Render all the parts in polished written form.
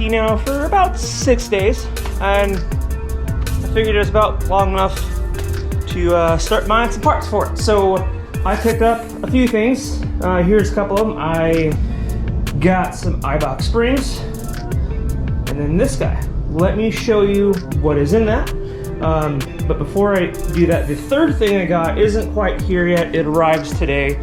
leaky now for about 6 days, and I figured it was about long enough to start buying some parts for it. So I picked up a few things. Here's a couple of them. I got some iBox springs, and then this guy. Let me show you what is in that. But before I do that, the third thing I got isn't quite here yet. It arrives today.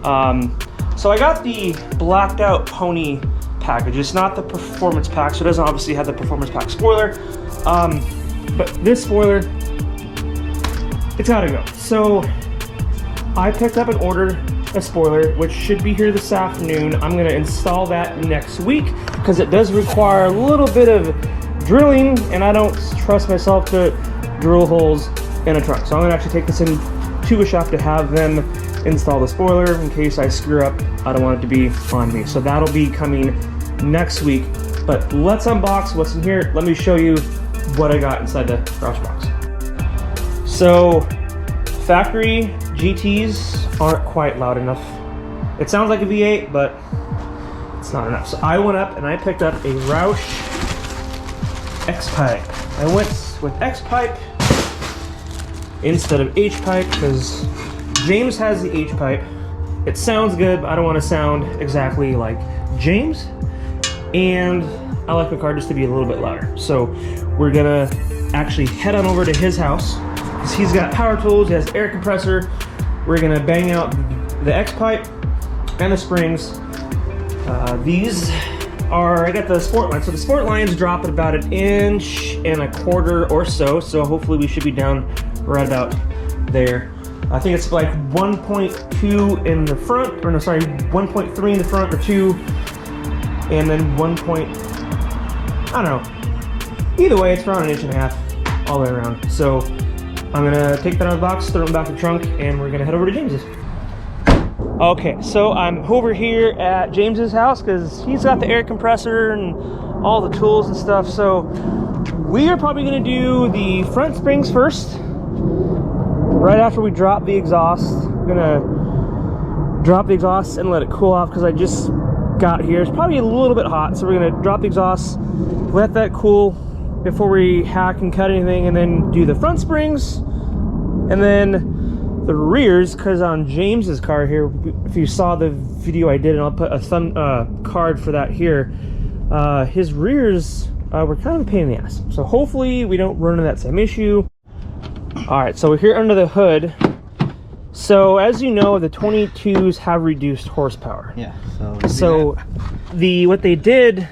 So I got the blacked out pony package. It's not the performance pack, so it doesn't obviously have the performance pack spoiler. But this spoiler, it's gotta go. So I picked up and ordered a spoiler, which should be here this afternoon. I'm gonna install that next week because it does require a little bit of drilling, and I don't trust myself to drill holes in a truck. So I'm gonna actually take this in to a shop to have them install the spoiler in case I screw up. I don't want it to be on me. So that'll be coming next week. But let's unbox what's in here. Let me show you what I got inside the garage box. So factory GTs aren't quite loud enough. It sounds like a V8, but it's not enough. So I went up and I picked up a Roush X-Pipe. I went with X-Pipe instead of H-Pipe because James has the H-Pipe. It sounds good, but I don't want to sound exactly like James. And I like my car just to be a little bit louder. So we're gonna actually head on over to his house because he's got power tools, he has air compressor. We're gonna bang out the X-Pipe and the springs. These are, I got the sport line. So the sport lines drop at about 1.25 inches or so. So hopefully we should be down right about there. I think it's like 1.2 in the front, or no, sorry, 1.3 in the front or 2, and then 1. I don't know. Either way, it's around 1.5 inches all the way around. So I'm gonna take that out of the box, throw it back in the trunk, and we're gonna head over to James's. Okay, so I'm over here at James's house because he's got the air compressor and all the tools and stuff. So we are probably gonna do the front springs first. Right after we drop the exhaust, we're gonna drop the exhaust and let it cool off because I just got here. It's probably a little bit hot, so we're gonna drop the exhaust, let that cool before we hack and cut anything, and then do the front springs and then the rears, because on James's car here, if you saw the video I did, and I'll put a card for that here, his rears were kind of a pain in the ass. So hopefully we don't run into that same issue. All right, so we're here under the hood. So as you know, the 22s have reduced horsepower. Yeah. So what they did,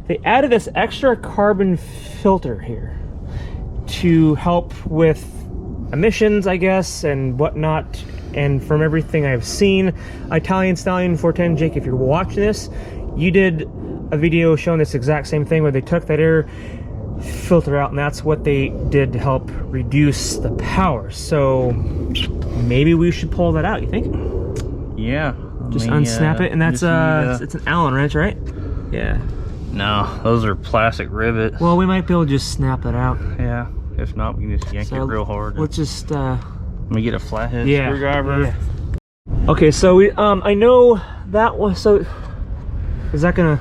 they added this extra carbon filter here to help with emissions, I guess, and whatnot. And from everything I've seen, Italian Stallion 410, Jake, if you're watching this, you did a video showing this exact same thing where they took that air filter out, and that's what they did to help reduce the power. So maybe we should pull that out, you think? Yeah. Just unsnap it, and that's it's an Allen wrench, right? Yeah. No, those are plastic rivets. Well, we might be able to just snap that out. Yeah. If not, we can just yank it real hard. Let's just let me get a flathead screwdriver. Yeah. Okay, so we I know that was, so is that gonna,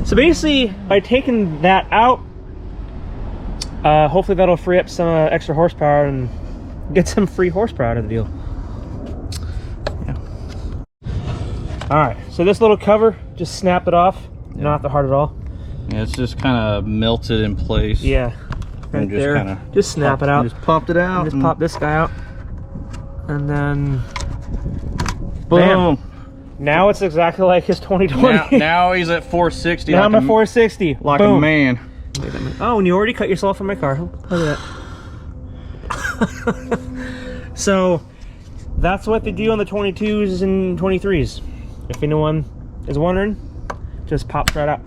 so basically by taking that out, hopefully that'll free up some extra horsepower and get some free horsepower out of the deal. Yeah. All right, so this little cover, just snap it off. Yeah. Not that hard at all. Yeah, it's just kind of melted in place. Yeah. Right there. Just snap it out. Just popped it out. Just pop this guy out. And then boom. Bam. Now it's exactly like his 2020. Now he's at 460. Now I'm at 460. Like boom. A man. Oh, and you already cut yourself from my car. Look at that. So that's what they do on the 22s and 23s. If anyone is wondering, just pops right out.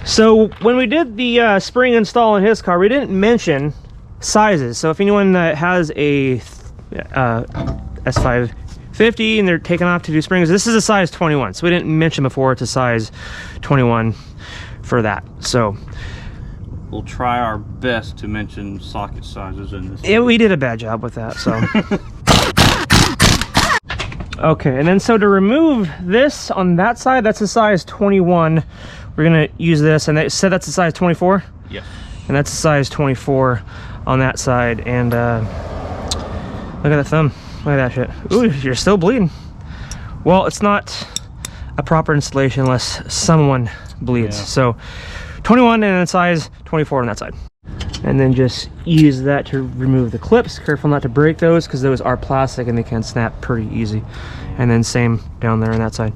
So when we did the spring install in his car, we didn't mention sizes. So if anyone that has a S550 and they're taking off to do springs, this is a size 21. So we didn't mention before it's a size 21 for that. So we'll try our best to mention socket sizes in this. Yeah, we did a bad job with that. So Okay, and then so to remove this on that side, that's a size 21. We're gonna use this, and they said that's a size 24? Yes. And that's a size 24 on that side. And look at the thumb. Look at that shit. Ooh, you're still bleeding. Well, it's not a proper installation unless someone bleeds. Yeah. So 21 and then size 24 on that side. And then just use that to remove the clips. Careful not to break those because those are plastic and they can snap pretty easy. And then same down there on that side.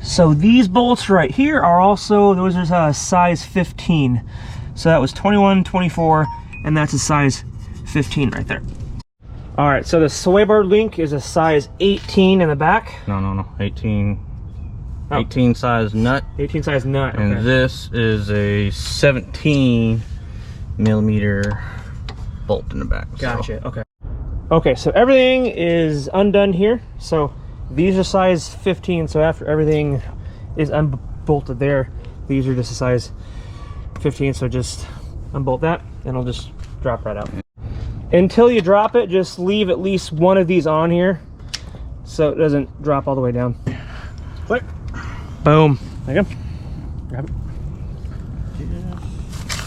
So these bolts right here are also, those are size 15. So that was 21, 24, and that's a size 15 right there. All right, so the sway bar link is a size 18 in the back. No, 18. 18 size nut. 18 size nut. Okay. And this is a 17 millimeter bolt in the back. Gotcha. Okay. Okay, so everything is undone here. So these are size 15. So after everything is unbolted there, these are just a size 15. So just unbolt that, and it'll just drop right out. Until you drop it, just leave at least one of these on here so it doesn't drop all the way down. Click. Boom. There you go. Grab it.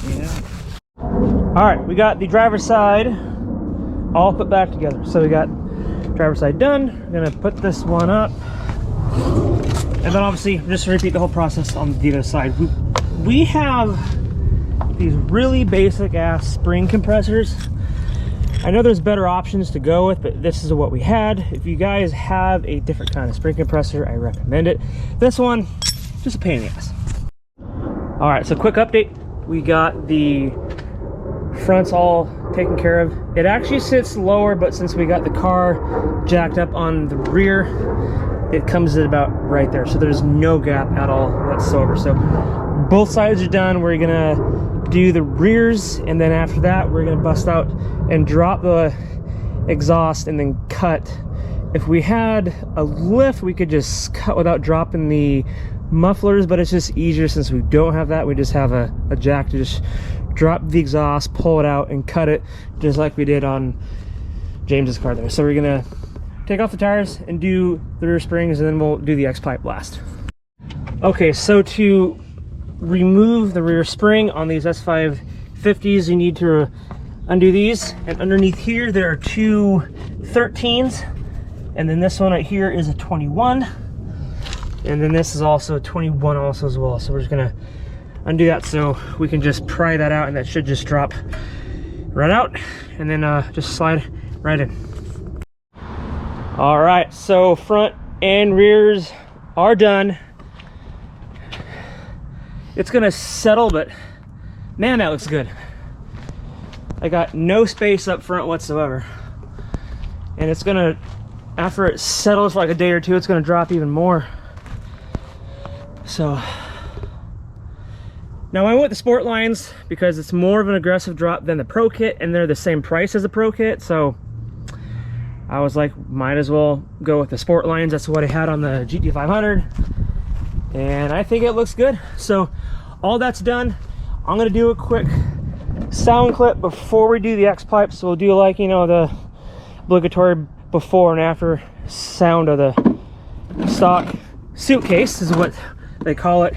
Yeah. All right, we got the driver's side all put back together. So we got driver's side done. We're gonna put this one up. And then obviously, just to repeat the whole process on the other side. We have these really basic ass spring compressors. I know there's better options to go with, but this is what we had. If you guys have a different kind of spring compressor, I recommend it. This one, just a pain in the ass. All right, so quick update. We got the fronts all taken care of. It actually sits lower, but since we got the car jacked up on the rear, it comes at about right there. So there's no gap at all whatsoever. So both sides are done. We're gonna do the rears, and then after that we're gonna bust out and drop the exhaust and then cut. If we had a lift, we could just cut without dropping the mufflers, but it's just easier since we don't have that. We just have a jack to just drop the exhaust, pull it out, and cut it just like we did on James's car there. So we're gonna take off the tires and do the rear springs, and then we'll do the X-pipe last. Okay, so to remove the rear spring on these S550s, you need to undo these, and underneath here there are two 13s, and then this one right here is a 21, and then this is also a 21 also as well. So we're just gonna undo that so we can just pry that out, and that should just drop right out, and then just slide right in. All right, so front and rears are done. It's gonna settle, but man, that looks good. I got no space up front whatsoever. And it's gonna, after it settles for like a day or two, it's gonna drop even more. So, now I went with the Sport lines because it's more of an aggressive drop than the Pro Kit, and they're the same price as the Pro Kit. So I was like, might as well go with the Sport lines. That's what I had on the GT500. And I think it looks good. So all that's done. I'm gonna do a quick sound clip before we do the X-pipe. So we'll do, like, you know, the obligatory before and after sound of the stock suitcase is what they call it,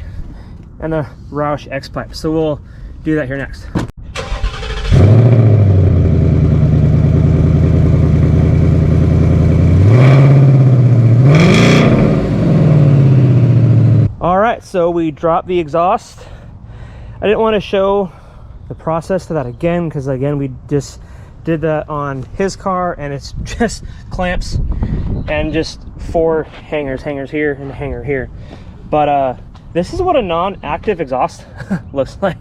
and the Roush X-pipe. So we'll do that here next. All right, so we dropped the exhaust. I didn't want to show the process to that again, because again, we just did that on his car, and it's just clamps and just 4 hangers here and a hanger here. But this is what a non-active exhaust looks like.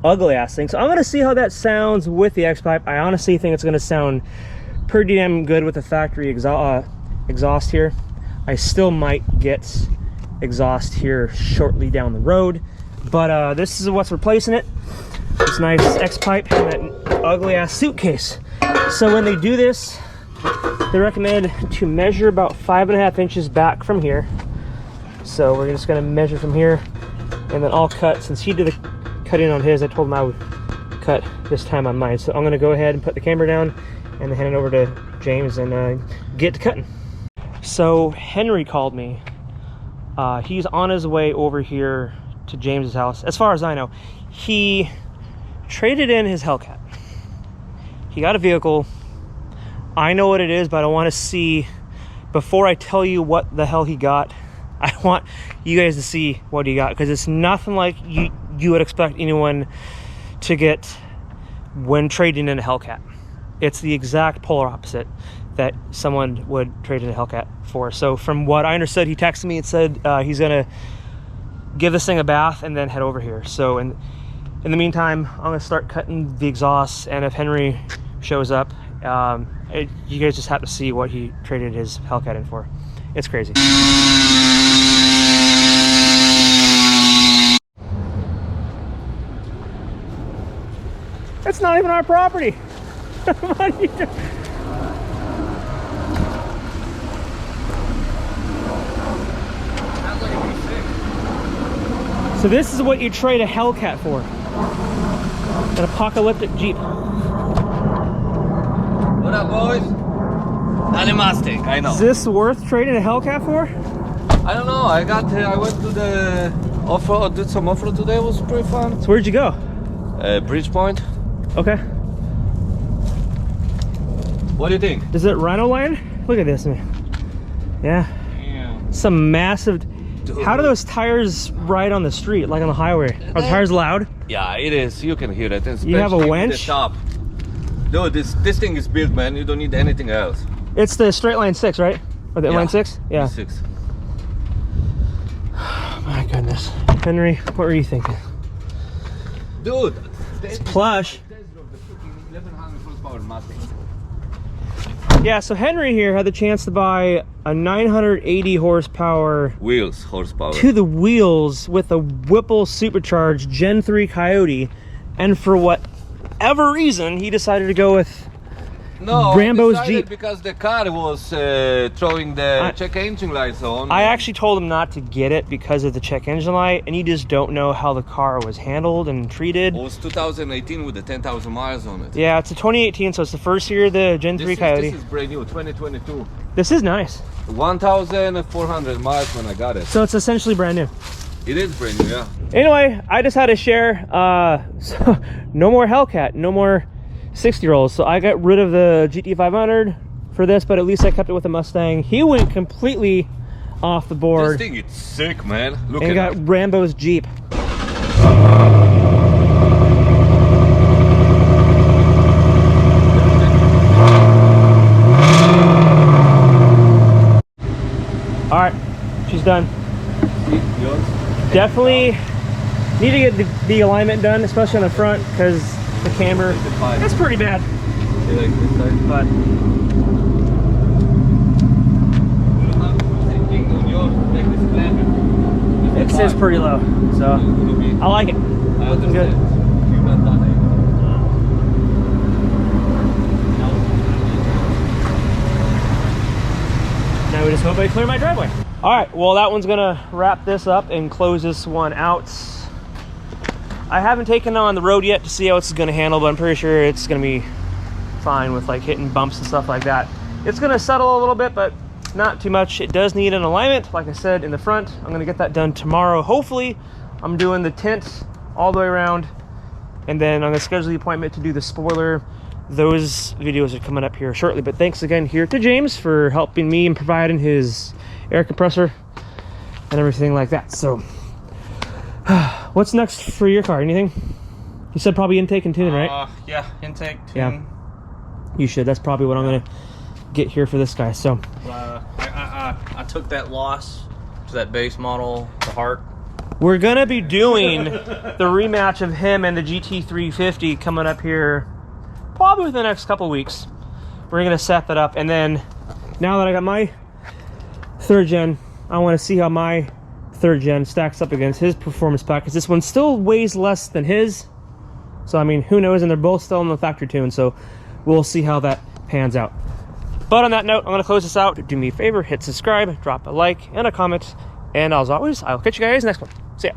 Ugly ass thing. So I'm gonna see how that sounds with the X-pipe. I honestly think it's gonna sound pretty damn good with the factory exhaust here. I still might get exhaust here shortly down the road, but this is what's replacing it. This nice X-pipe and that ugly ass suitcase. So when they do this, they recommend to measure about 5.5 inches back from here. So we're just gonna measure from here, and then I'll cut. Since he did the cutting on his, I told him I would cut this time on mine. So I'm gonna go ahead and put the camera down and then hand it over to James and get to cutting. So Henry called me. He's on his way over here to James's house. As far as I know, he traded in his Hellcat. He got a vehicle. I know what it is, but I want to see, before I tell you what the hell he got, I want you guys to see what he got, because it's nothing like you would expect anyone to get when trading in a Hellcat. It's the exact polar opposite that someone would trade in a Hellcat for. So from what I understood, he texted me and said he's gonna give this thing a bath and then head over here. So in the meantime, I'm gonna start cutting the exhaust, and if Henry shows up, you guys just have to see what he traded his Hellcat in for. It's crazy. It's not even our property. What are you doing? So this is what you trade a Hellcat for. An apocalyptic Jeep. What up, boys? Not a Mustang, I know. Is this worth trading a Hellcat for? I don't know. I went to the off-road, did some off-road today. It was pretty fun. So where'd you go? Bridgepoint. Okay. What do you think? Is it Rhino Line? Look at this, man. Yeah. Damn. Some massive. Dude. How do those tires ride on the street, like on the highway? Are the tires loud? Yeah, it is. You can hear it. You have a especially winch? with the top. Dude, this thing is built, man. You don't need anything else. It's the straight line 6, right? Or the inline 6? Yeah. 6. My goodness. Henry, what were you thinking? Dude, It's plush. 1100 horsepower Mustang. Yeah, so Henry here had the chance to buy a 980 horsepower Wheels horsepower. to the wheels with a Whipple supercharged Gen 3 Coyote, and for whatever reason he decided to go with Rambo's I decided Jeep. because the car was throwing the check engine lights on. I actually told him not to get it because of the check engine light, and you just don't know how the car was handled and treated. It was 2018 with the 10,000 miles on it. Yeah, it's a 2018, so it's the first year of the Gen 3 Coyote. This is brand new, 2022. This is nice. 1,400 miles when I got it. So it's essentially brand new. It is brand new, yeah. Anyway, I just had to share, so no more Hellcat, no more 60-year-olds. So I got rid of the GT500 for this, but at least I kept it with the Mustang. He went completely off the board. This thing is sick, man. Look and at got it. Rambo's Jeep. All right, she's done. Definitely need to get the alignment done, especially on the front, because the camber, that's pretty bad. But it says pretty low, so I like it. Looking good. Now we just hope I clear my driveway. All right, well, that one's gonna wrap this up and close this one out. I haven't taken it on the road yet to see how it's gonna handle, but I'm pretty sure it's gonna be fine with like hitting bumps and stuff like that. It's gonna settle a little bit, but not too much. It does need an alignment, like I said, in the front. I'm gonna get that done tomorrow. Hopefully, I'm doing the tint all the way around, and then I'm gonna schedule the appointment to do the spoiler. Those videos are coming up here shortly, but thanks again here to James for helping me and providing his air compressor and everything like that. So what's next for your car? Anything? You said probably intake and tune, right? Yeah, intake, tune. Yeah. You should. That's probably what I'm gonna get here for this guy. So I took that loss to that base model, the Heart. we're gonna be doing the rematch of him and the GT350 coming up here probably within the next couple weeks. We're gonna set that up, and then now that I got my 3rd gen, I want to see how my 3rd gen stacks up against his performance pack, because this one still weighs less than his. So I mean, who knows? And they're both still in the factory tune, so we'll see how that pans out. But on that note, I'm gonna close this out. Do me a favor, hit subscribe, drop a like and a comment, and as always, I'll catch you guys next one. See ya.